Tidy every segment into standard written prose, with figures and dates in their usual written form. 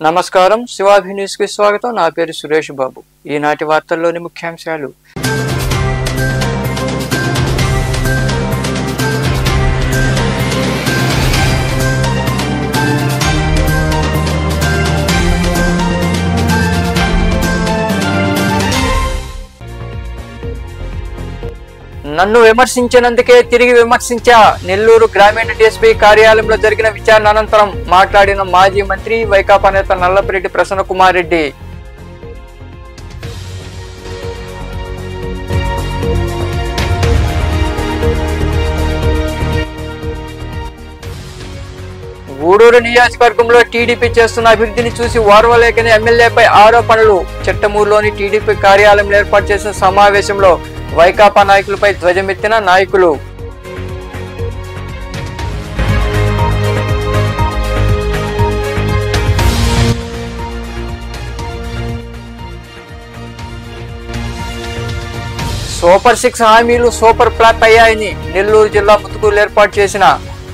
నమస్కారం శివాభి న్యూస్ కి స్వాగతం. నా పేరు సురేష్ బాబు. ఈనాటి వార్తల్లోని ముఖ్యాంశాలు. నన్ను విమర్శించినందుకే తిరిగి విమర్శించా. నెల్లూరు గ్రామీణ డీఎస్పీ కార్యాలయంలో జరిగిన విచారణ అనంతరం మాట్లాడిన మాజీ మంత్రి వైకాపా నేత నల్లపరెడ్డి ప్రసన్న కుమార్ రెడ్డి. గూడూరు నియోజకవర్గంలో టీడీపీ చేస్తున్న అభివృద్ధిని చూసి ఓర్వలేకని ఎమ్మెల్యేపై ఆరోపణలు. చిట్టమూరులోని టీడీపీ కార్యాలయంలో ఏర్పాటు చేసిన సమావేశంలో వైకాపా నాయకులపై ధ్వజమెత్తిన నాయకులు. సూపర్ 6 హామీలు సూపర్ ఫ్లాప్ అయ్యాయని నెల్లూరు జిల్లా ముత్తుకూరులో ఏర్పాటు చేసిన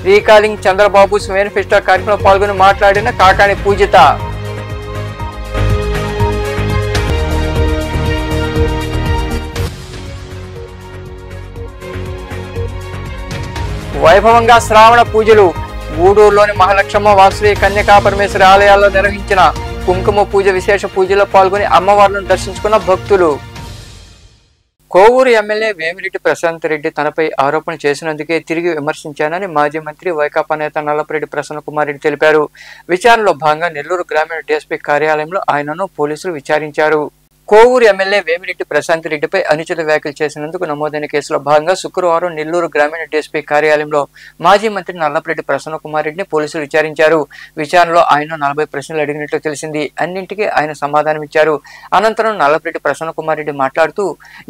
రీకాలింగ్ చంద్రబాబు మేనిఫెస్టో కార్యక్రమంలో పాల్గొని మాట్లాడిన కాకాని పూజిత. వైభవంగా శ్రావణ పూజలు. గూడూరులోని మహాలక్ష్మ వాసవి కన్యకా పరమేశ్వరి ఆలయాల్లో నిర్వహించిన కుంకుమ పూజ విశేష పూజలో పాల్గొని అమ్మవార్లను దర్శించుకున్న భక్తులు. కోవూరు ఎమ్మెల్యే వేమిరెడ్డి ప్రశాంత్ రెడ్డి తనపై ఆరోపణ చేసినందుకే తిరిగి విమర్శించానని మాజీ మంత్రి వైకాపా నేత నల్లపరెడ్డి ప్రసన్న కుమార్ రెడ్డి తెలిపారు. విచారణలో భాగంగా నెల్లూరు గ్రామీణ డీఎస్పీ కార్యాలయంలో ఆయనను పోలీసులు విచారించారు. కోవూరు ఎమ్మెల్యే వేమిరెడ్డి ప్రశాంత్ రెడ్డిపై అనుచిత వ్యాఖ్యలు చేసినందుకు నమోదైన కేసులో భాగంగా శుక్రవారం నెల్లూరు గ్రామీణ డీఎస్పీ కార్యాలయంలో మాజీ మంత్రి నల్లపరెడ్డి ప్రసన్న కుమార్ రెడ్డిని పోలీసులు విచారించారు. విచారణలో ఆయన 40 ప్రశ్నలు అడిగినట్లు తెలిసింది. అన్నింటికీ ఆయన సమాధానం ఇచ్చారు. అనంతరం నల్లపరెడ్డి ప్రసన్న కుమార్ రెడ్డి మాట్లాడుతూ,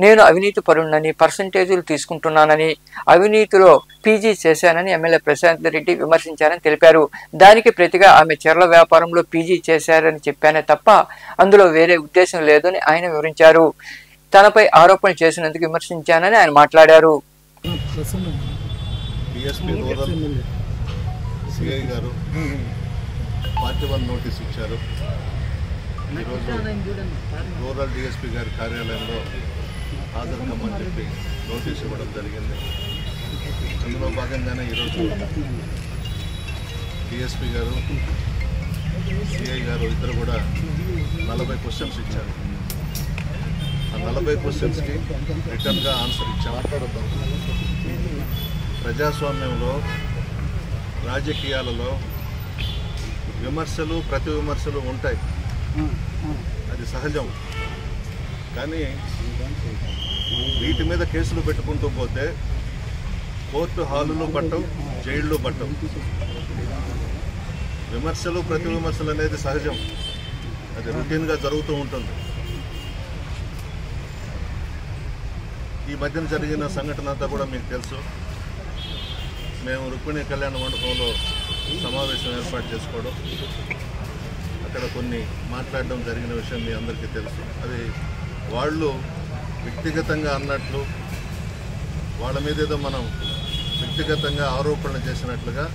నేను అవినీతి పరుణ్ణని, పర్సంటేజీలు తీసుకుంటున్నానని, అవినీతిలో పీజీ చేశానని ఎమ్మెల్యే ప్రశాంత్ రెడ్డి విమర్శించారని తెలిపారు. దానికి ప్రతిగా ఆమె చీరల వ్యాపారంలో పీజీ చేశారని చెప్పానే తప్ప అందులో వేరే ఉద్దేశం లేదని ఆయన వివరించారు. తనపై ఆరోపణ చేసినందుకు విమర్శించానని ఆయన మాట్లాడారు. నోటీస్ ఇచ్చారు. ఈరోజు రూరల్ డిఎస్పీ గారి కార్యాలయంలో హాజరు కమ్మని చెప్పి నోటీస్ ఇవ్వడం జరిగింది. అందులో భాగంగానే ఈరోజు డిఎస్పీ గారు, సిఐ గారు ఇద్దరు కూడా 40 క్వశ్చన్స్ ఇచ్చారు. ఆ 40 క్వశ్చన్స్కి రిటర్న్గా ఆన్సర్ ఇచ్చారు. ప్రజాస్వామ్యంలో, రాజకీయాలలో విమర్శలు, ప్రతి విమర్శలు ఉంటాయి, అది సహజం. కానీ వీటి మీద కేసులు పెట్టుకుంటూ పోతే కోర్టు హాలులో పట్టవు, జైళ్ళు పట్టవు. విమర్శలు, ప్రతి విమర్శలు అనేది సహజం, అది రొటీన్గా జరుగుతూ ఉంటుంది. ఈ మధ్యన జరిగిన సంఘటన అంతా కూడా మీకు తెలుసు. మేము రుక్మిణి కళ్యాణ మండపంలో సమావేశం ఏర్పాటు చేసుకోవడం, అక్కడ కొన్ని మాట్లాడడం జరిగిన విషయం మీ అందరికీ తెలుసు. అది వాళ్ళు వ్యక్తిగతంగా అన్నట్లు, వాళ్ళ మీద ఏదో మనం వ్యక్తిగతంగా ఆరోపణలు చేసినట్లుగా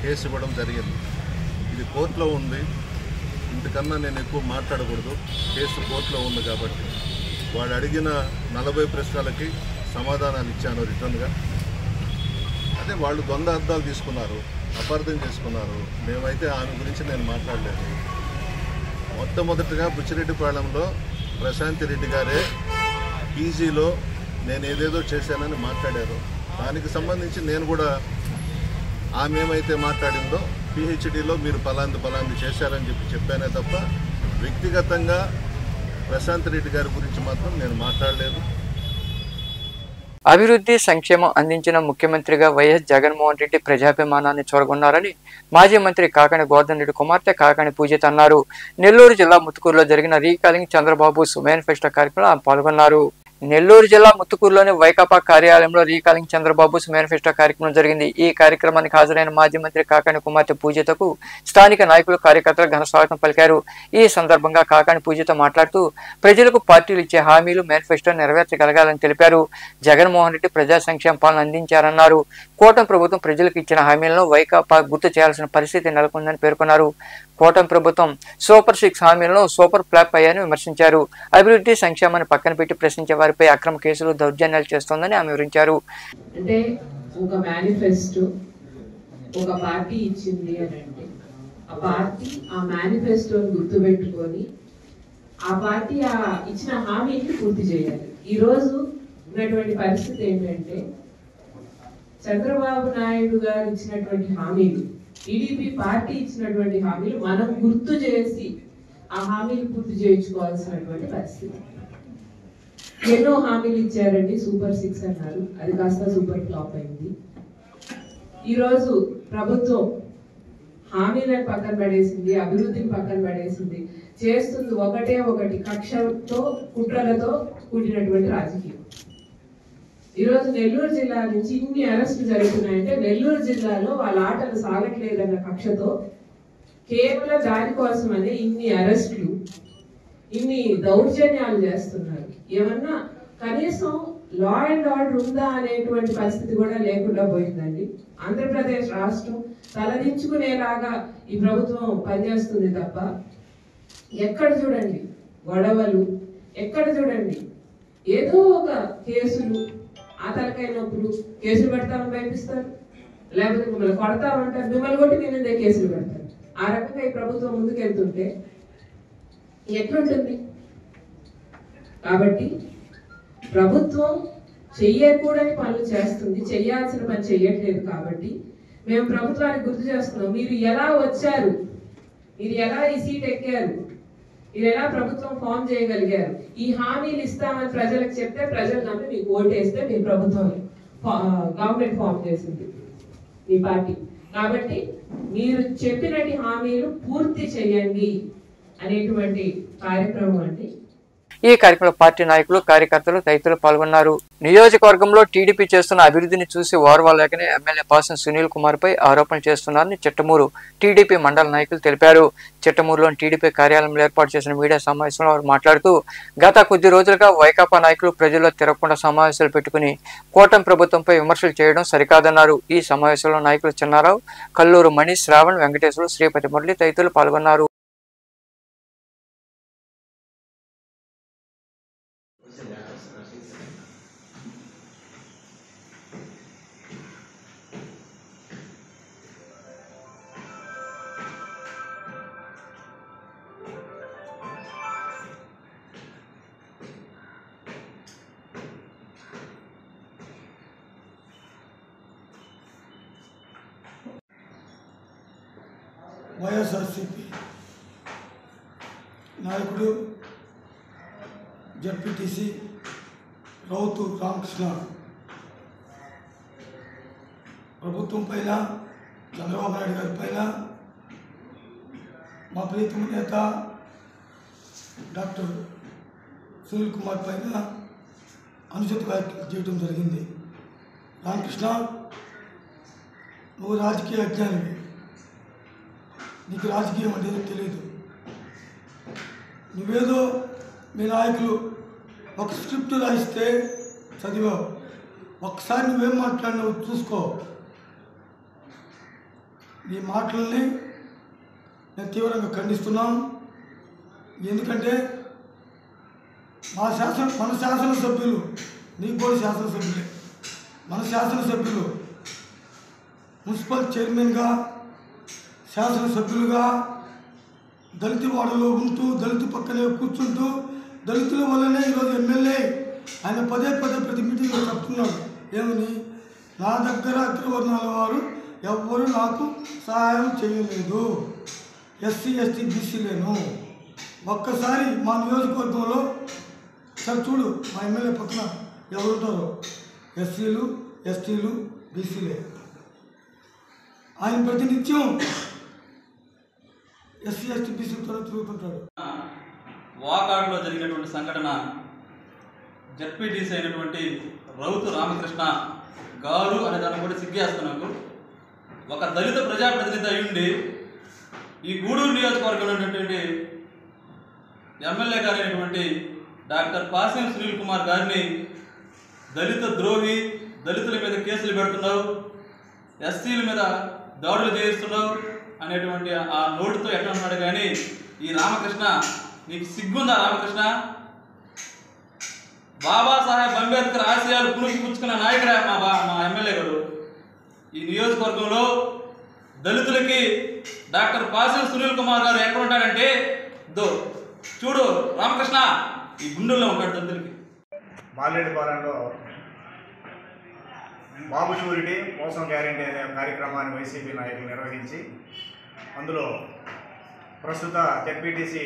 కేసు ఇవ్వడం జరిగింది. ఇది కోర్టులో ఉంది, ఇంతకన్నా నేను ఎక్కువ మాట్లాడకూడదు. కేసు కోర్టులో ఉంది కాబట్టి వాడు అడిగిన 40 ప్రశ్నలకి సమాధానాలు ఇచ్చాను రిటర్న్గా. అదే వాళ్ళు ద్వంద్వ అర్థాలు తీసుకున్నారు, అపార్థం చేసుకున్నారు. మేమైతే ఆమె గురించి నేను మాట్లాడలేదు. మొట్టమొదటిగా బుచ్చిరెడ్డిపాళెంలో ప్రశాంత్ రెడ్డి గారే పీజీలో నేను ఏదేదో చేశానని మాట్లాడారు. దానికి సంబంధించి నేను కూడా ఆమె ఏమైతే మాట్లాడిందో పిహెచ్డీలో మీరు పలాంది చేశారని చెప్పానే తప్ప వ్యక్తిగతంగా ప్రశాంత్ రెడ్డి గారి గురించి మాత్రం నేను మాట్లాడలేదు. అభివృద్ధి, సంక్షేమం అందించిన ముఖ్యమంత్రిగా వైఎస్ జగన్మోహన్ రెడ్డి ప్రజాభిమానాన్ని చూరగొన్నారని మాజీ మంత్రి కాకాని గోవర్ధన్ రెడ్డి కుమార్తె కాకాని పూజిత అన్నారు. నెల్లూరు జిల్లా ముత్తుకూరులో జరిగిన రీకాలింగ్ చంద్రబాబు మేనిఫెస్టో కార్యక్రమంలో పాల్గొన్నారు. నెల్లూరు జిల్లా ముత్తుకూరులోని వైకాపా కార్యాలయంలో రీకాలింగ్ చంద్రబాబు మేనిఫెస్టో కార్యక్రమం జరిగింది. ఈ కార్యక్రమానికి హాజరైన మాజీ మంత్రి కాకాని కుమార్తె పూజితకు స్థానిక నాయకులు, కార్యకర్తలు ఘన స్వాగతం పలికారు. ఈ సందర్భంగా కాకాని పూజిత మాట్లాడుతూ ప్రజలకు పార్టీలు ఇచ్చే హామీలు మేనిఫెస్టో నెరవేర్చగలగాలని తెలిపారు. జగన్మోహన్ రెడ్డి ప్రజా సంక్షేమ పాలన అందించారన్నారు. కూటమి ప్రభుత్వం ప్రజలకు ఇచ్చిన హామీలను వైకాపా గుర్తు చేయాల్సిన పరిస్థితి నెలకొందని పేర్కొన్నారు. కూటమి ప్రభుత్వం సూపర్ 6 హామీలను సూపర్ ఫ్లాప్ అయ్యాయని విమర్శించారు. అభివృద్ధి సంక్షేమాన్ని పక్కన పెట్టి ప్రశ్నించే వారిపై అక్రమ కేసులు దౌర్జన్యాలు చేస్తోందని ఆమె వివరించారు. అంటే ఒక మేనిఫెస్టో ఒక పార్టీ ఇచ్చింది అని అంటే ఆ పార్టీ ఆ మేనిఫెస్టోని గుర్తుపెట్టుకొని ఆ పార్టీ ఆ ఇచ్చిన హామీని పూర్తి చేయాలి. ఈరోజు ఉన్నటువంటి పరిస్థితి ఏంటంటే చంద్రబాబు నాయుడు గారు ఇచ్చినటువంటి హామీలు, టీడీపీ పార్టీ ఇచ్చినటువంటి హామీలు మనం గుర్తు చేసి ఆ హామీలు పూర్తి చేయించుకోవాల్సినటువంటి పరిస్థితి. ఎన్నో హామీలు ఇచ్చారండి, సూపర్ 6 అన్నారు, అది కాస్త సూపర్ ఫ్లాప్ అయింది. ఈరోజు ప్రభుత్వం హామీలను పక్కన పడేసింది, అభివృద్ధిని పక్కన పడేసింది, చేస్తుంది ఒకటి కక్షతో కుట్రలతో కూడినటువంటి రాజకీయం. ఈరోజు నెల్లూరు జిల్లా నుంచి ఇన్ని అరెస్టులు జరుగుతున్నాయంటే నెల్లూరు జిల్లాలో వాళ్ళ ఆటలు సాగట్లేదన్న కక్షతో కేవలం దానికోసమనే ఇన్ని అరెస్టులు, ఇన్ని దౌర్జన్యాలు చేస్తున్నారు. ఏమన్నా కనీసం లా అండ్ ఆర్డర్ ఉందా అనేటువంటి పరిస్థితి కూడా లేకుండా పోయిందండి. ఆంధ్రప్రదేశ్ రాష్ట్రం తలదించుకునేలాగా ఈ ప్రభుత్వం పనిచేస్తుంది తప్ప ఎక్కడ చూడండి గొడవలు, ఎక్కడ చూడండి ఏదో ఒక కేసులు, ఆ తలకాయ నొప్పులు, కేసులు పెడతామని భయపిస్తారు, లేకపోతే మిమ్మల్ని కొడతామంటారు, మిమ్మల్ని కొట్టి మీ మీదే కేసులు పెడతారు. ఆ రకంగా ఈ ప్రభుత్వం ముందుకెళ్తుంటే ఎట్లుంటుంది? కాబట్టి ప్రభుత్వం చెయ్యకూడని పనులు చేస్తుంది, చెయ్యాల్సిన పని చెయ్యట్లేదు. కాబట్టి మేము ప్రభుత్వానికి గుర్తు చేస్తున్నాం, మీరు ఎలా వచ్చారు, మీరు ఎలా ఈ సీట్ ఎక్కారు, మీరు ఎలా ప్రభుత్వం ఫామ్ చేయగలిగారు, ఈ హామీలు ఇస్తామని ప్రజలకు చెప్తే ప్రజలు నమ్మి మీకు ఓటేస్తే మీ ప్రభుత్వం గవర్నమెంట్ ఫామ్ చేసింది మీ పార్టీ. కాబట్టి మీరు చెప్పినటువంటి హామీలు పూర్తి చేయండి అనేటువంటి కార్యక్రమం అండి. ఈ కార్యక్రమంలో పార్టీ నాయకులు, కార్యకర్తలు తదితరులు పాల్గొన్నారు. నియోజకవర్గంలో టీడీపీ చేస్తున్న అభివృద్ధిని చూసి ఓర్వలేకనే ఎమ్మెల్యే పాసం సునీల్ కుమార్ పై ఆరోపణలు చేస్తున్నారని చిట్టమూరు టీడీపీ మండల నాయకులు తెలిపారు. చిట్టమూరులోని టీడీపీ కార్యాలయంలో ఏర్పాటు చేసిన మీడియా సమావేశంలో వారు మాట్లాడుతూ గత కొద్ది రోజులుగా వైకాపా నాయకులు ప్రజల్లో తిరగకుండా సమావేశాలు పెట్టుకుని కూటమి ప్రభుత్వంపై విమర్శలు చేయడం సరికాదన్నారు. ఈ సమావేశంలో నాయకులు చిన్నారావు, కల్లూరు మణి, శ్రావణ్, వెంకటేశ్వరు, శ్రీపతి మురళి తదితరులు పాల్గొన్నారు. వైఎస్ఆర్సీపీ నాయకుడు జడ్పీటీసీ రౌతు రామకృష్ణ ప్రభుత్వం పైన, చంద్రబాబు నాయుడు గారి పైన, మా ప్రీతమ నేత డాక్టర్ సునీల్ కుమార్ పైన అనుచిత వ్యాఖ్యలు చేయడం జరిగింది. రామకృష్ణ, నువ్వు రాజకీయ అజ్ఞానివి, నీకు రాజకీయం అంటే తెలియదు. నువ్వేదో మీ నాయకులు ఒక స్క్రిప్ట్ రాయిస్తే చదివావు, ఒక్కసారి నువ్వేం మాట్లాడినావు చూసుకో. నీ మాటలని నేను తీవ్రంగా ఖండిస్తున్నాను. ఎందుకంటే మన శాసనసభ్యులు, నీకు కూడా శాసనసభ్యులే, మన శాసనసభ్యులు మున్సిపల్ చైర్మన్గా, శాసనసభ్యులుగా దళిత వాడలో ఉంటూ, దళిత పక్కనే కూర్చుంటూ, దళితుల వల్లనే ఈరోజు ఎమ్మెల్యే ఆయన పదే ప్రతి మీటింగ్లో చెప్తున్నాడు. ఏమని? నా దగ్గర అగ్రవర్ణాల వారు ఎవ్వరూ నాకు సహాయం చేయలేదు, ఎస్సీ ఎస్టీ బీసీలేను. ఒక్కసారి మా నియోజకవర్గంలో సార్ చూడు, మా ఎమ్మెల్యే పక్కన ఎవరుంటారో ఎస్సీలు, ఎస్టీలు, బీసీలే. ఆయన ప్రతినిత్యం ఎస్సీ ఎస్టీ బీసీలతో తిరుగుతుంటాడు. వాకాడులో జరిగినటువంటి సంఘటన జడ్పీటీసీ అయినటువంటి రౌతు రామకృష్ణ గారు అనే దాన్ని కూడా సిగ్గేస్తున్నాకు. ఒక దళిత ప్రజాప్రతినిధి అయ్యుండి ఈ గూడూరు నియోజకవర్గంలో ఉన్నటువంటి ఎమ్మెల్యే గారు అయినటువంటి డాక్టర్ పాసం సునీల్ కుమార్ గారిని దళిత ద్రోహి, దళితుల మీద కేసులు పెడుతున్నావు, ఎస్సీల మీద దాడులు చేయిస్తున్నావు అనేటువంటి ఆ నోటుతో ఎట్లా ఉన్నాడు. కానీ ఈ రామకృష్ణ, నీకు సిగ్గుందా రామకృష్ణ? బాబాసాహెబ్ అంబేద్కర్ ఆశయాలు పుచ్చుకున్న నాయకుడే మా ఎమ్మెల్యే గారు. ఈ నియోజకవర్గంలో దళితులకి డాక్టర్ పాసిల్ సునీల్ కుమార్ గారు ఎక్కడ ఉంటాడంటే చూడు రామకృష్ణ, ఈ గుండెల్లో ఉంటాడు దళితులకి. మాలేడుపాలెంలో బాబు షూరిటీ మోసం గ్యారెంటీ అనే కార్యక్రమాన్ని వైసీపీ నాయకులు నిర్వహించి అందులో ప్రస్తుత జెడ్పీటీసీ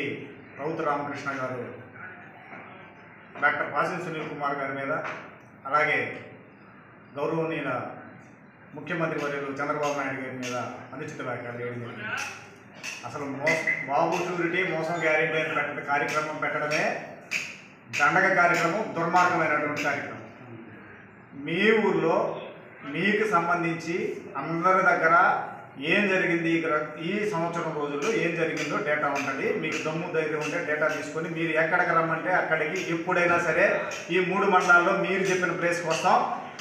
రౌతు రామకృష్ణ గారు డాక్టర్ పాసిల్ సునీల్ కుమార్ గారి మీద, అలాగే గౌరవనీయుల ముఖ్యమంత్రి వర్యులు చంద్రబాబు నాయుడు గారి మీద అనుచిత వ్యాఖ్యలు చేయడం జరిగింది. అసలు బాబు షూరిటీ మోసం గ్యారెంటీ అని కార్యక్రమం పెట్టడమే దండగ కార్యక్రమం, దుర్మార్గమైనటువంటి కార్యక్రమం. మీ ఊర్లో మీకు సంబంధించి అందరి దగ్గర ఏం జరిగింది ఈ సంవత్సరం రోజుల్లో ఏం జరిగిందో డేటా ఉంటుంది. మీకు దమ్ము ధైర్యం ఉంటే డేటా తీసుకొని మీరు ఎక్కడికి రమ్మంటే అక్కడికి ఎప్పుడైనా సరే ఈ 3 మండలాల్లో మీరు చెప్పిన ప్లేస్కి వస్తాం,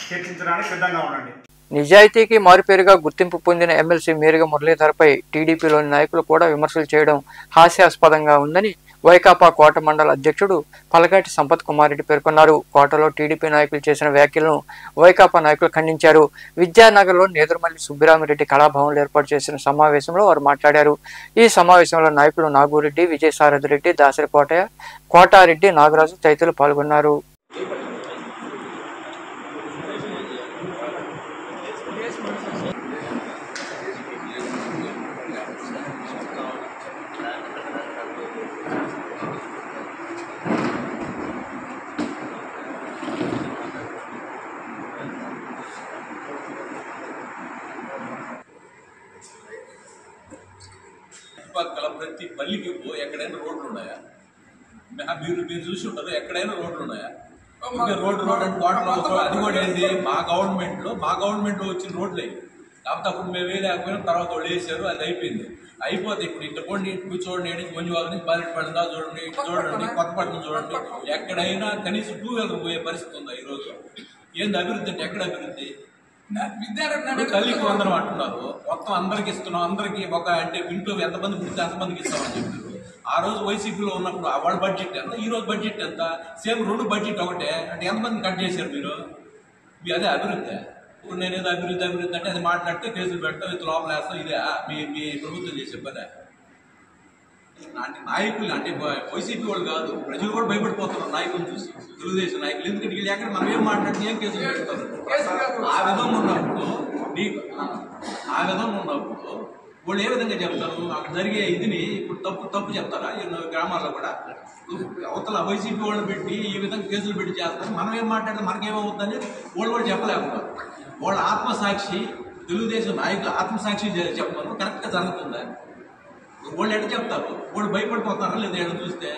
చర్చించడానికి సిద్ధంగా ఉండండి. నిజాయితీకి మారుపేరుగా గుర్తింపు పొందిన ఎమ్మెల్సీ మేరుగ మురళీధర్పై టీడీపీలోని నాయకులు కూడా విమర్శలు చేయడం హాస్యాస్పదంగా ఉందని వైకాపా కోట మండల అధ్యక్షుడు పలగాటి సంపత్ కుమార్ రెడ్డి పేర్కొన్నారు. కోటలో టీడీపీ నాయకులు చేసిన వ్యాఖ్యలను వైకాపా నాయకులు ఖండించారు. విద్యానగర్లో నేదురుమల్లి సుబ్బిరామిరెడ్డి కళాభవన్లో ఏర్పాటు చేసిన సమావేశంలో వారు మాట్లాడారు. ఈ సమావేశంలో నాయకులు నాగూరెడ్డి, విజయసారథి రెడ్డి, దాసరి కోటయ్య, కోటారెడ్డి, నాగరాజు తదితరులు పాల్గొన్నారు. ప్రతి పల్లికి ఎక్కడైనా రోడ్లు ఉన్నాయా? మీరు చూసి ఉంటారు, ఎక్కడైనా రోడ్లు ఉన్నాయా? రోడ్డు అంటే కోటలో అది కూడా ఏంటి, మా గవర్నమెంట్లో వచ్చిన రోడ్లు అయ్యి కాకపోతే అప్పుడు మేము వేయలేకపోయినా తర్వాత వాళ్ళు వేసారు, అది అయిపోయింది. అయిపోతే ఇప్పుడు ఇంత పోండి, కూర్చోండి, మంజువాగ నుంచి బాలిపడిందా చూడండి, చూడండి కొత్తపట్నం చూడండి, ఎక్కడైనా కనీసం 2 వీలర్ పోయే పరిస్థితి ఉందా ఈరోజు? ఏంది అభివృద్ధి అంటే? ఎక్కడ అభివృద్ధి? తల్లికి 100 అంటున్నారు, మొత్తం అందరికి ఇస్తున్నాం, అందరికి ఒక అంటే ఇంట్లో ఎంతమంది పుడితే అంతమందికి ఇస్తామని చెప్పారు. ఆ రోజు వైసీపీలో ఉన్నప్పుడు వాళ్ళ బడ్జెట్ ఎంత, ఈ రోజు బడ్జెట్ ఎంత? సేమ్ 2 బడ్జెట్ ఒకటే అంటే ఎంతమంది కట్ చేశారు మీరు? అదే అభివృద్ధి? ఇప్పుడు నేనేదో అభివృద్ధి అంటే అది మాట్లాడితే కేసులు పెడతాం, ఇది లోపల వేస్తాం, ఇదే మీ ప్రభుత్వం చేసే పనే. అంటే నాయకులు అంటే వైసీపీ వాళ్ళు కాదు, ప్రజలు కూడా భయపడిపోతున్నారు నాయకులు చూసి, తెలుగుదేశం నాయకులు. ఎందుకంటే వీళ్ళు ఎక్కడ మనం ఏం మాట్లాడితే ఏం కేసులు పెడతారు? ఆ విధంగా ఉన్నప్పుడు వాళ్ళు ఏ విధంగా చెప్తారు? అక్కడ జరిగే ఇదిని ఇప్పుడు తప్పు చెప్తారా? గ్రామాల్లో కూడా అవతల వైసీపీ వాళ్ళు పెట్టి ఈ విధంగా కేసులు పెట్టి చేస్తారు, మనం ఏం మాట్లాడితే మనకేమవుతుందని వాళ్ళు కూడా చెప్పలేకున్నారు. వాళ్ళ ఆత్మసాక్షి, తెలుగుదేశం నాయకులు ఆత్మసాక్షి చెప్తారు, కరెక్ట్గా జరుగుతుందా? వాళ్ళు ఎట్లా చెప్తారు? వాళ్ళు భయపడిపోతారా లేదా ఎక్కడ చూస్తే?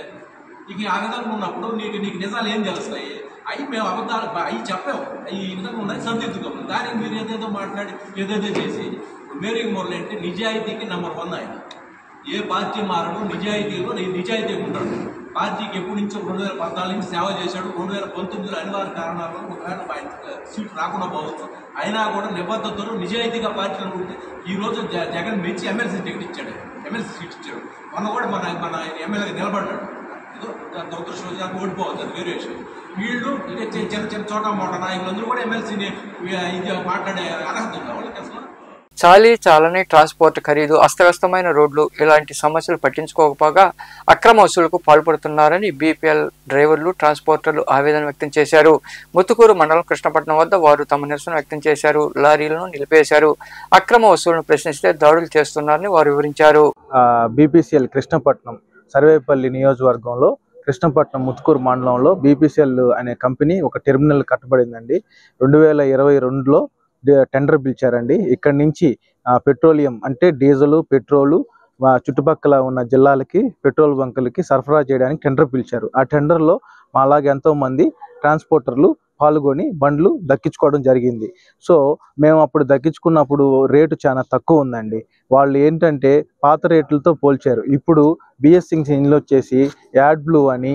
ఇక ఆ విధంగా ఉన్నప్పుడు నీకు నిజాలు ఏం తెలుస్తాయి? అవి మేము అబద్ధాలు అవి చెప్పాము, ఈ విధంగా ఉన్నాయి, సరిదిద్దుకోము. దానికి మీరు ఏదేదో మాట్లాడి ఏదేదో చేసి మేరీ మురళి అంటే నిజాయితీకి నెంబర్ 1 ఆయన. ఏ పార్టీ మారడు, నిజాయితీ ఉంటాడు. పార్టీకి ఎప్పటి నుంచో 2014 నుంచి సేవ చేశాడు. 2019లో అనివార్య కారణాలు ఒకవేళ సీట్ రాకుండా పోవచ్చు, అయినా కూడా నిబద్ధతలు నిజాయితీగా పార్టీలో ఉంటే ఈరోజు జగన్ మెచ్చి ఎమ్మెల్సీ టికెట్ ఇచ్చాడు, ఎమ్మెల్సీ సీట్ ఇచ్చాడు. మొన్న కూడా మన ఎమ్మెల్యేగా నిలబడ్డాడు. ఏదో దురదృష్టవశాత్తు ఓడిపోవచ్చు, అది వేరే విషయం. వీళ్ళు చిన్న చోట మోట నాయకులందరూ కూడా ఎమ్మెల్సీని ఇది మాట్లాడే అర్హత ఉంది వాళ్ళకి. అసలు చాలని ట్రాన్స్పోర్ట్ ఖరీదు, అస్తవ్యస్తమైన రోడ్లు ఇలాంటి సమస్యలు పట్టించుకోకపోగా అక్రమ వసూలుకు పాల్పడుతున్నారని బీపీఎల్ డ్రైవర్లు, ట్రాన్స్పోర్టర్లు ఆవేదన వ్యక్తం చేశారు. ముత్తుకూరు మండలం కృష్ణపట్నం వద్ద వారు తమ నిరసన వ్యక్తం చేశారు. లారీలను నిలిపేశారు. అక్రమ వసూలును ప్రశ్నిస్తే దాడులు చేస్తున్నారని వారు వివరించారు. బీపీసీఎల్ కృష్ణపట్నం సర్వేపల్లి నియోజకవర్గంలో కృష్ణపట్నం ముత్తుకూరు మండలంలో బీపీసీఎల్ అనే కంపెనీ ఒక టెర్మినల్ కట్టబడిందండి. 2022లో టెండర్ పిలిచారండి. ఇక్కడి నుంచి పెట్రోలియం అంటే డీజిల్, పెట్రోలు చుట్టుపక్కల ఉన్న జిల్లాలకి పెట్రోల్ బంకులకి సరఫరా చేయడానికి టెండర్ పిలిచారు. ఆ టెండర్లో మాలాగే ఎంతోమంది ట్రాన్స్పోర్టర్లు పాల్గొని బండ్లు దక్కించుకోవడం జరిగింది. సో మేము అప్పుడు దక్కించుకున్నప్పుడు రేటు చాలా తక్కువ ఉందండి. వాళ్ళు ఏంటంటే పాత రేట్లతో పోల్చారు. ఇప్పుడు బిఎస్6 ఇంజిన్లు వచ్చేసి యాడ్ బ్లూ అని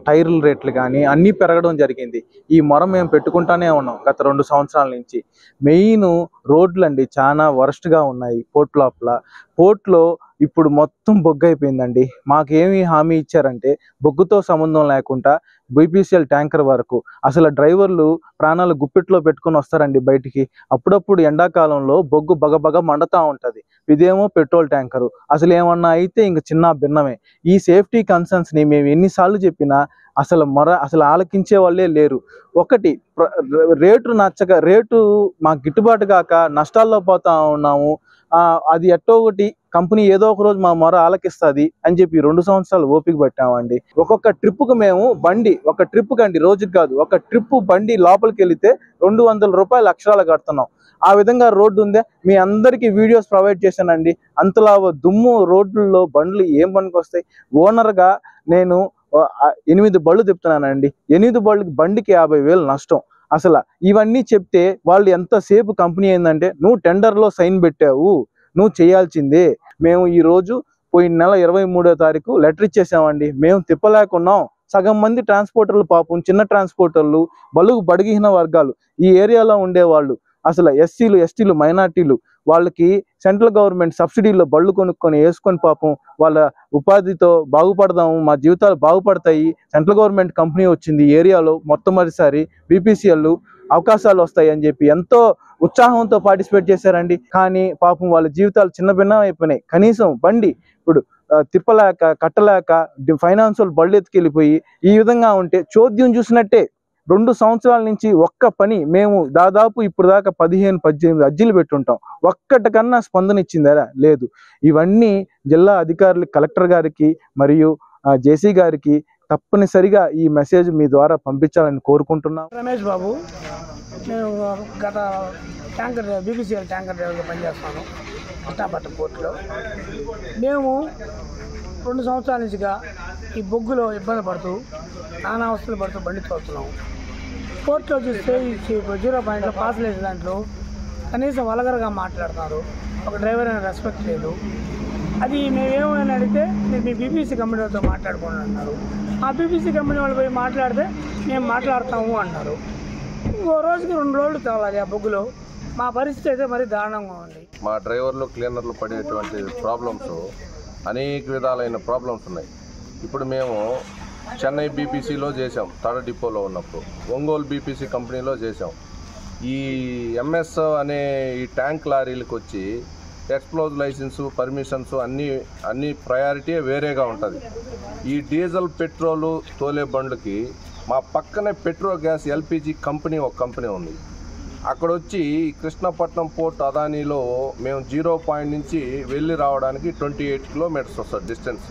టైర్ల రేట్లు కానీ అన్నీ పెరగడం జరిగింది. ఈ మొర మేము పెట్టుకుంటానే ఉన్నాం గత 2 సంవత్సరాల నుంచి. మెయిన్ రోడ్లు అండి చాలా వరస్ట్గా ఉన్నాయి. పోర్ట్ లోపల పోర్ట్లో ఇప్పుడు మొత్తం బొగ్గు అయిపోయిందండి. మాకేమి హామీ ఇచ్చారంటే బొగ్గుతో సంబంధం లేకుండా బీపీసీఎల్ ట్యాంకర్ వరకు అసలు డ్రైవర్లు ప్రాణాలు గుప్పిట్లో పెట్టుకొని వస్తారండి బయటికి. అప్పుడప్పుడు ఎండాకాలంలో బొగ్గు బగబగ మండుతూ ఉంటుంది. ఇదేమో పెట్రోల్ ట్యాంకరు. అసలు ఏమన్నా అయితే ఇంక చిన్న భిన్నమే. ఈ సేఫ్టీ కన్సర్న్స్ని మేము ఎన్నిసార్లు చెప్పినా అసలు ఆలకించే వాళ్ళే లేరు. ఒకటి రేటు నచ్చక రేటు మాకు గిట్టుబాటు కాక నష్టాల్లో పోతా ఉన్నాము. అది ఎట్టో ఒకటి కంపెనీ ఏదో ఒక రోజు మా మొర ఆలకిస్తుంది అని చెప్పి 2 సంవత్సరాలు ఓపిక పట్టామండి. ఒక్కొక్క ట్రిప్పుకు మేము ఒక ట్రిప్ కండి రోజుకి కాదు, ఒక ట్రిప్ బండి లోపలికి వెళితే 200 రూపాయలు అక్షరాలు కడుతున్నాం. ఆ విధంగా రోడ్డు ఉందే. మీ అందరికీ వీడియోస్ ప్రొవైడ్ చేశానండి. అంతలా దుమ్ము రోడ్లలో బండ్లు ఏం పనికి వస్తాయి. ఓనర్గా నేను 8 బళ్ళు తిప్పుతున్నానండి. 8 బళ్ళకి బండికి 50,000 నష్టం. అసలు ఇవన్నీ చెప్తే వాళ్ళు ఎంతసేపు కంపెనీ ఏంటంటే నువ్వు టెండర్లో సైన్ పెట్టావు, నువ్వు చేయాల్సిందే. మేము ఈరోజు పోయిన నెల 23వ తారీఖు లెటర్ ఇచ్చేసామండి. మేము తిప్పలేకున్నాం. సగం మంది ట్రాన్స్పోర్టర్లు పాపం చిన్న ట్రాన్స్పోర్టర్లు బడుగిన వర్గాలు ఈ ఏరియాలో ఉండేవాళ్ళు అసలు ఎస్సీలు ఎస్టీలు మైనార్టీలు వాళ్ళకి సెంట్రల్ గవర్నమెంట్ సబ్సిడీలో బళ్ళు కొనుక్కొని వేసుకొని పాపం వాళ్ళ ఉపాధితో బాగుపడదాము, మా జీవితాలు బాగుపడతాయి, సెంట్రల్ గవర్నమెంట్ కంపెనీ వచ్చింది ఏరియాలో మొట్టమొదటిసారి బీపీసీఎల్ అవకాశాలు వస్తాయి అని చెప్పి ఎంతో ఉత్సాహంతో పార్టిసిపేట్ చేశారండి. కానీ పాపం వాళ్ళ జీవితాలు చిన్న భిన్నం అయిపోయినాయి. కనీసం బండి ఇప్పుడు తిప్పలేక కట్టలేక ఫైనాన్షియల్ బళ్ళు ఎత్తుకెళ్ళిపోయి ఈ విధంగా ఉంటే చోద్యం చూసినట్టే. 2 సంవత్సరాల నుంచి ఒక్క పని మేము దాదాపు ఇప్పుడు దాకా 15-18 అర్జీలు పెట్టుంటాం. ఒక్కటికన్నా స్పందన ఇచ్చిందా లేదు. ఇవన్నీ జిల్లా అధికారులు కలెక్టర్ గారికి మరియు జేసీ గారికి తప్పనిసరిగా ఈ మెసేజ్ మీ ద్వారా పంపించాలని కోరుకుంటున్నాం. రమేష్ బాబు, నేను గత ట్యాంకర్ బీపీసీఎల్ ట్యాంకర్ డ్రైవర్గా పనిచేస్తాను కృష్ణాపట్నం పోర్టులో. మేము 2 సంవత్సరాల నుంచిగా ఈ బొగ్గులో ఇబ్బంది పడుతూ నానా అవస్థలు పడుతూ బండి తోలుతున్నాము. పోర్ట్లో చూస్తే ఈ 0 పాయింట్లో పాసులు వేసే దాంట్లో కనీసం వలగరగా మాట్లాడుతున్నారు. ఒక డ్రైవర్ అనే రెస్పెక్ట్ లేదు. అది మేమేమైనా అడిగితే మీ బీపీసీ కంపెనీ వాళ్ళతో మాట్లాడుకోండి అన్నారు. ఆ బీపీసీ కంపెనీ వాళ్ళు పోయి మాట్లాడితే మేము మాట్లాడతాము అన్నారు. ఓ రోజుకి 2 రోజులు తేవాలి ఆ బొగ్గులో. మా పరిస్థితి అయితే మరీ దారుణంగా ఉంది. మా డ్రైవర్లు క్లీనర్లు పడేటువంటి ప్రాబ్లమ్స్ అనేక విధాలైన ప్రాబ్లమ్స్ ఉన్నాయి. ఇప్పుడు మేము చెన్నై బీపీసీలో చేసాం, థర్డ్ డిపోలో ఉన్నప్పుడు ఒంగోలు బీపీసీ కంపెనీలో చేసాం. ఈ ఎంఎస్ అనే ఈ ట్యాంక్ లారీలకు వచ్చి ఎక్స్ప్లోజ్ లైసెన్సు పర్మిషన్స్ అన్ని ప్రయారిటీ వేరేగా ఉంటుంది. ఈ డీజిల్ పెట్రోలు తోలే బండ్లకి మా పక్కనే పెట్రో గ్యాస్ ఎల్పిజి కంపెనీ ఒక కంపెనీ ఉంది. అక్కడ వచ్చి కృష్ణపట్నం పోర్ట్ అదానీలో మేము 0 పాయింట్ నుంచి వెళ్ళి రావడానికి 28 కిలోమీటర్స్ వస్తుంది డిస్టెన్స్.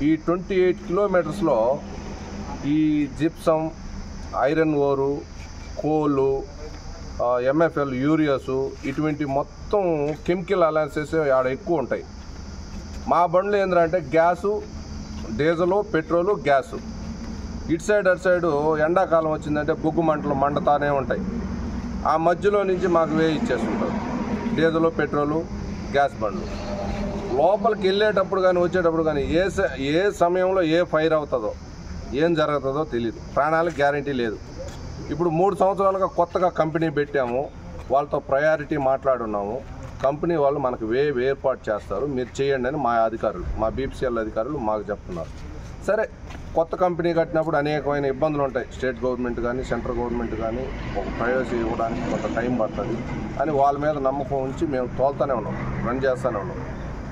ఈ 28 కిలోమీటర్స్లో ఈ జిప్సం, ఐరన్ ఓరు, కోలు, ఎంఎఫ్ఎల్, యూరియాసు ఇటువంటి మొత్తం కెమికల్ అలయన్సెస్ ఆడ ఎక్కువ ఉంటాయి. మా బండ్లు ఏంటంటే గ్యాసు, డీజిలు, పెట్రోలు, గ్యాసు. ఇటు సైడ్ అటు సైడు ఎండాకాలం వచ్చిందంటే బొగ్గు మంటలు మండతానే ఉంటాయి. ఆ మధ్యలో నుంచి మాకు వే ఇచ్చేస్తుంటారు డీజిలు, పెట్రోలు, గ్యాస్ బండ్లు. లోపలికి వెళ్ళేటప్పుడు కానీ వచ్చేటప్పుడు కానీ ఏ సమయంలో ఏ ఫైర్ అవుతుందో ఏం జరుగుతుందో తెలియదు. ప్రాణాలకు గ్యారంటీ లేదు. ఇప్పుడు 3 సంవత్సరాలుగా కొత్తగా కంపెనీ పెట్టాము. వాళ్ళతో ప్రయారిటీ మాట్లాడున్నాము. కంపెనీ వాళ్ళు మనకు ఏర్పాటు చేస్తారు, మీరు చేయండి అని మా అధికారులు, మా బీపీసీఎల్ అధికారులు మాకు చెప్తున్నారు. సరే, కొత్త కంపెనీ కట్టినప్పుడు అనేకమైన ఇబ్బందులు ఉంటాయి. స్టేట్ గవర్నమెంట్ కానీ సెంట్రల్ గవర్నమెంట్ కానీ ఒక ప్రైవసీ ఇవ్వడానికి కొంత టైం పడుతుంది అని వాళ్ళ మీద నమ్మకం ఉంచి మేము తోలుతూనే ఉన్నాం, రన్ చేస్తూనే ఉన్నాం.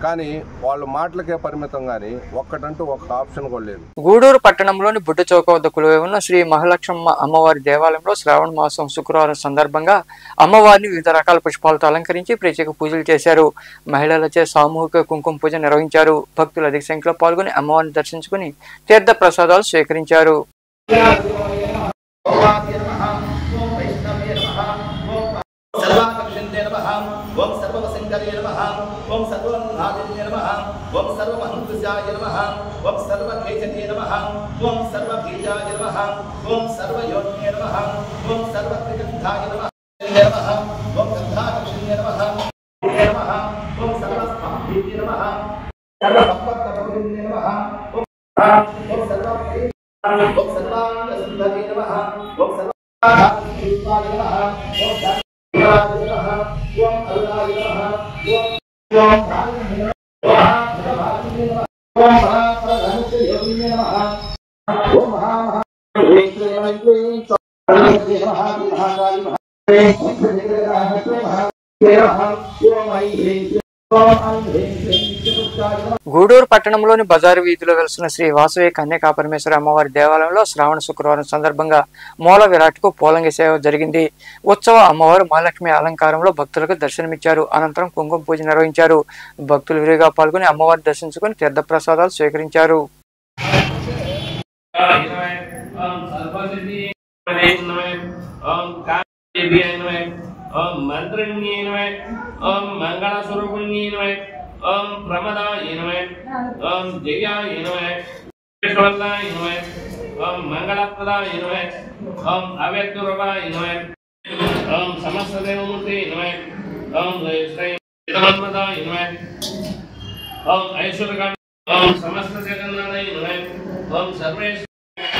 కానీ వాళ్ళ మాటలకే పరిమితం కానీ ఒక్కటంటూ ఒక ఆప్షన్ కూడా లేదు. గూడూరు పట్టణంలోని బుడ్డ చౌక వద్ద కొలువై ఉన్న శ్రీ మహాలక్ష్మమ్మ అమ్మవారి దేవాలయంలో శ్రావణ మాసం శుక్రవారం సందర్భంగా అమ్మవారిని వివిధ రకాల పుష్పాలతో అలంకరించి ప్రత్యేక పూజలు చేశారు. మహిళలచే సామూహిక కుంకుమ పూజ నిర్వహించారు. భక్తులు అధిక సంఖ్యలో పాల్గొని అమ్మవారిని దర్శించుకుని తీర్థ ప్రసాదాలు స్వీకరించారు. ఓం सर्वशंकरे नमः ओम सर्वनादिन्ये नमः ओम सर्वमहंतुजाय नमः ओम सर्वकेशने नमः ओम सर्वबीजाय नमः ओम सर्वयोन्ये नमः ओम सर्वत्रिगंधाय नमः नमः ओम गंधाक्षिणे नमः नमः ओम सर्वस्पंभिने नमः सर्वसंपत्तप्रभुने नमः ओम सर्वांग सुंदरे नमः ओम सर्वाधाररूपाय नमः ओम धर्माय नमः ओम अरुणाय नमः ओम भागवते नमः ओम महाप्रधानस्य योगिने नमः ओम గూడూరు పట్టణంలోని బజారు వీధిలో వెలిసిన శ్రీ వాసవి కన్యకా పరమేశ్వరి అమ్మవారి దేవాలయంలో శ్రావణ శుక్రవారం సందర్భంగా మూల విరాట్కు పోలంగి సేవ జరిగింది. ఉత్సవ అమ్మవారు మహాలక్ష్మి అలంకారంలో భక్తులకు దర్శనమిచ్చారు. అనంతరం కుంకుమ పూజ నిర్వహించారు. భక్తులు విరిగా పాల్గొని అమ్మవారిని దర్శించుకుని తీర్థప్రసాదాలు స్వీకరించారు. ओम मंत्रण्ये नमः ओम मंगल स्वरूपिण्ये नमः ओम प्रमदाय नमः ओम जयाय नमः विश्ववल्लाय नमः ओम मंगलप्रदाय नमः ओम अव्यक्तरूपाय नमः ओम समस्त देवमूर्ते नमः ओम श्री चिदानंदाय नमः ओम ऐश्वर्यकांड ओम समस्त जगन्नाथाय नमः ओम सर्वेश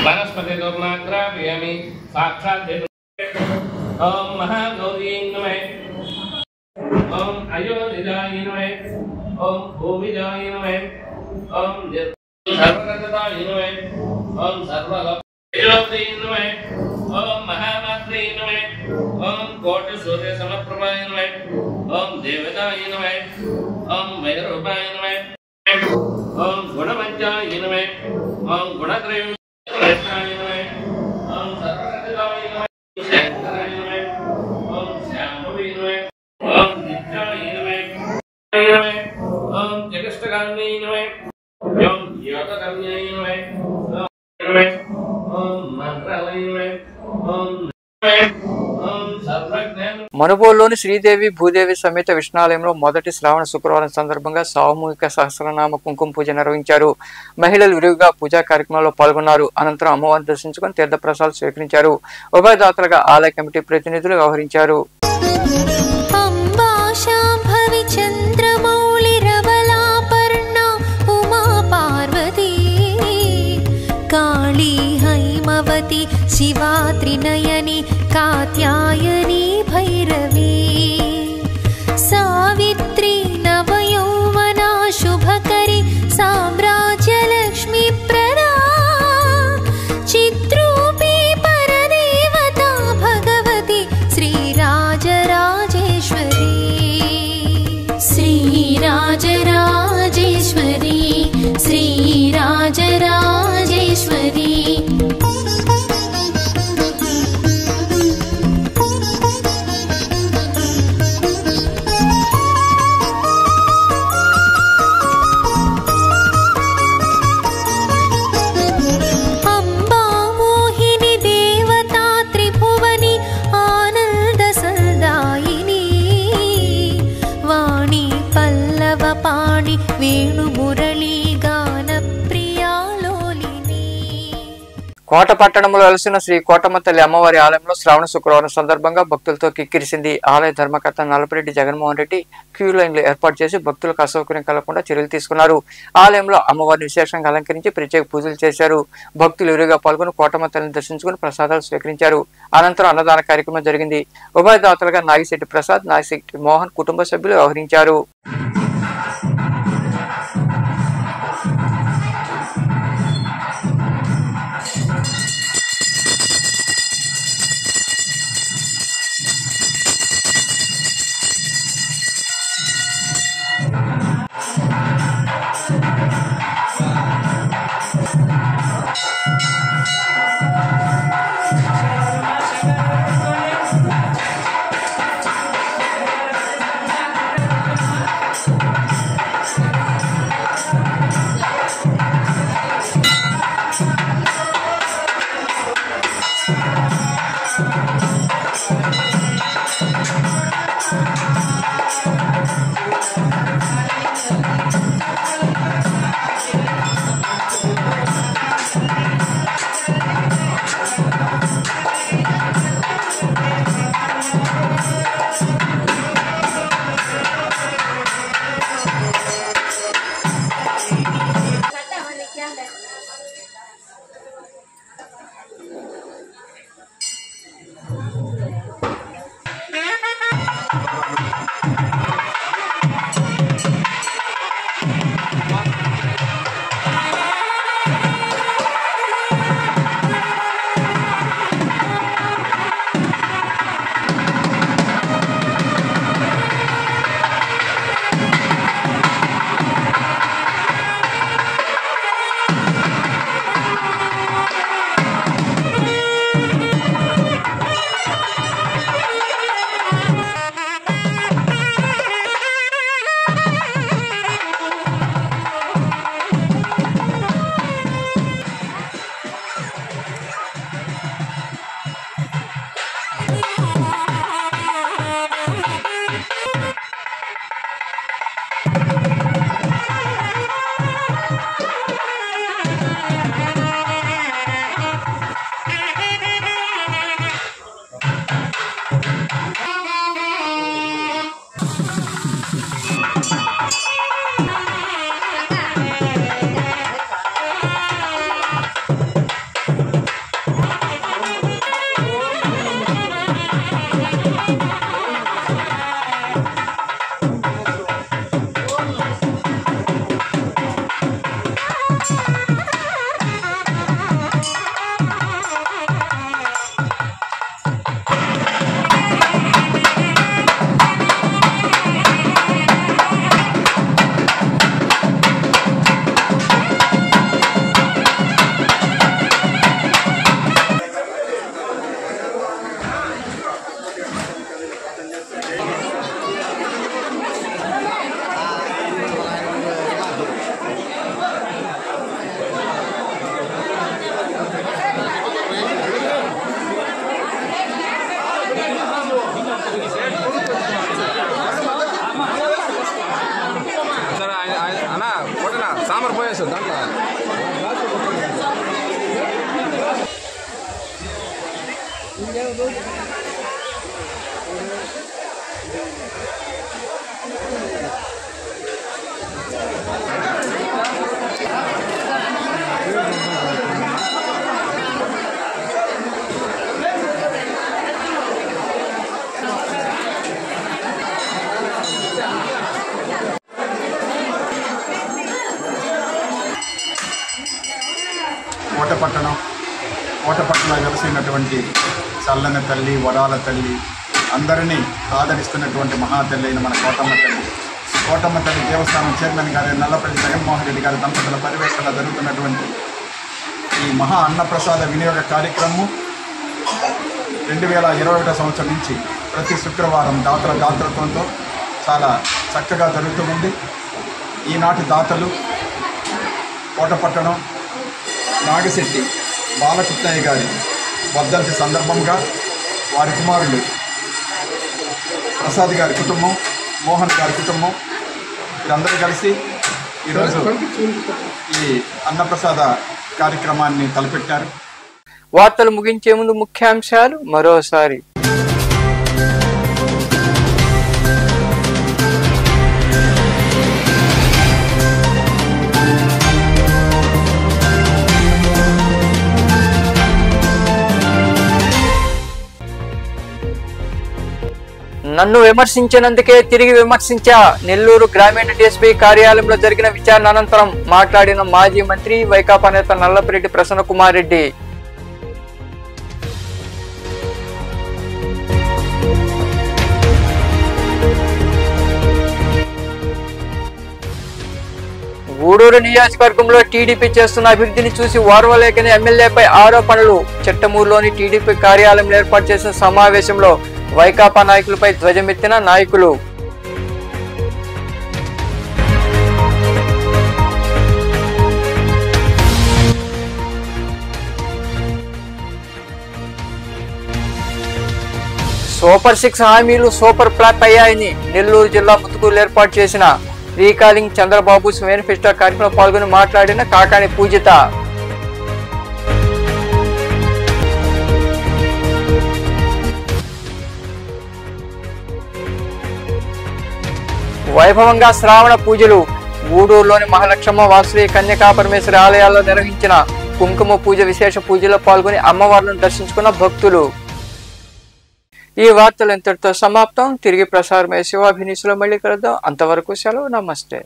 वनस्पति दुर्नाग्राभयामि साक्षात् ओम महागौरी नमः ओम अयोनिजाय नमः ओम भूमिजाय नमः ओम सर्वगतदाय नमः ओम सर्वगतदाय नमः ओम महामात्रे नमः ओम कोटि सूर्य समप्रभाय नमः ओम देवताय नमः ओम वैरूपाय नमः ओम गुणमंचाय नमः ओम गुणत्रयीय नमः ओम सर्वगतदाय नमः ओम जगष्टगामिनी नमः ओम योगगम्याय नमः ओम मंत्रालय नमः ओम మనుబోలులోని శ్రీదేవి భూదేవి సమేత విష్ణాలయంలో మొదటి శ్రావణ శుక్రవారం సందర్భంగా సామూహిక సహస్రనామ కుంకుమ పూజ నిర్వహించారు. మహిళలు విరివిగా పూజా కార్యక్రమాల్లో పాల్గొన్నారు. అనంతరం అమ్మవారిని దర్శించుకుని తీర్థప్రసాదాలు స్వీకరించారు. ఉభయదాతలుగా ఆలయ కమిటీ ప్రతినిధులు వ్యవహరించారు. शिवा त्रिनयनी कात्यायनी भैरवी सावित्री नवयौवना शुभकरी साम्राज्यलक्ष्मी प्रदा चित्रूपी परदेवता भगवती श्रीराजराजेश्वरी श्रीराजराजेश्वरी श्रीराजराजेश्वरी కోట పట్టణంలో వెలిసిన శ్రీ కోటమ్మ తల్లి అమ్మవారి ఆలయంలో శ్రావణ శుక్రవారం సందర్భంగా భక్తులతో కిక్కిరిసింది. ఆలయ ధర్మకర్త నలపరెడ్డి జగన్మోహన్ రెడ్డి క్యూ లైన్లు ఏర్పాటు చేసి భక్తులకు అసౌకర్యం కలగకుండా చర్యలు తీసుకున్నారు. ఆలయంలో అమ్మవారిని విశేషంగా అలంకరించి ప్రత్యేక పూజలు చేశారు. భక్తులు ఎరువుగా పాల్గొని కోటమ్మ తల్లిని దర్శించుకుని ప్రసాదాలు స్వీకరించారు. అనంతరం అన్నదాన కార్యక్రమం జరిగింది. ఉభయదాతలుగా నాగిశెట్టి ప్రసాద్, నాగిశెట్టి మోహన్ కుటుంబ సభ్యులు వ్యవహరించారు. కోటపట్టణంలో వెలసినటువంటి చల్లని తల్లి, వరాల తల్లి, అందరినీ ఆదరిస్తున్నటువంటి మహాతల్లి అయిన మన కోటమ్మ తల్లి దేవస్థానం చైర్మన్ గారి నల్లపల్లి జగన్మోహన్ రెడ్డి గారి దంపతుల పర్యవేక్షణలో జరుగుతున్నటువంటి ఈ మహా అన్నప్రసాద వినియోగ కార్యక్రమం 2021 సంవత్సరం నుంచి ప్రతి శుక్రవారం దాతల దాతృత్వంతో చాలా చక్కగా జరుగుతూ ఉంది. ఈనాటి దాతలు కోటపట్టణం నాగశెట్టి బాలకృష్ణయ్య గారి వర్ధంతి సందర్భంగా వారి కుమారులు ప్రసాద్ గారి కుటుంబం, మోహన్ గారి కుటుంబం వీరందరూ కలిసి ఈరోజు ఈ అన్నప్రసాద కార్యక్రమాన్ని తలపెట్టారు. వార్తలు ముగించే ముందు ముఖ్యాంశాలు మరోసారి. నన్ను విమర్శించినందుకే తిరిగి విమర్శించా. నెల్లూరు గ్రామీణ డీఎస్పీ కార్యాలయంలో జరిగిన విచారణ అనంతరం మాట్లాడిన మాజీ మంత్రి వైకాపా నేత నల్లపరెడ్డి ప్రసన్న కుమార్ రెడ్డి. గూడూరు నియోజకవర్గంలో టీడీపీ చేస్తున్న అభివృద్ధిని చూసి ఓర్వలేకనే ఎమ్మెల్యేపై ఆరోపణలు. చిట్టమూరులోని టీడీపీ కార్యాలయంలో ఏర్పాటు చేసిన సమావేశంలో వైకాపా నాయకులపై ధ్వజమెత్తిన నాయకులు. సూపర్ 6 హామీలు సూపర్ ఫ్లాప్ అయ్యాయని నెల్లూరు జిల్లా ముత్తుకూరులో ఏర్పాటు చేసిన రీకాలింగ్ చంద్రబాబు మేనిఫెస్టో కార్యక్రమంలో పాల్గొని మాట్లాడిన కాకాని పూజిత. వైభవంగా శ్రావణ పూజలు. గూడూరులోని మహాలక్ష్మ వాసవి కన్యకా పరమేశ్వరి ఆలయాల్లో నిర్వహించిన కుంకుమ పూజ విశేష పూజలో పాల్గొని అమ్మవార్లను దర్శించుకున్న భక్తులు. ఈ వార్తలు ఇంతటితో సమాప్తం. తిరిగి ప్రసారమయ్యే శివాభినీసులో మళ్ళీ కలుద్దాం. అంతవరకు సెలవు. నమస్తే.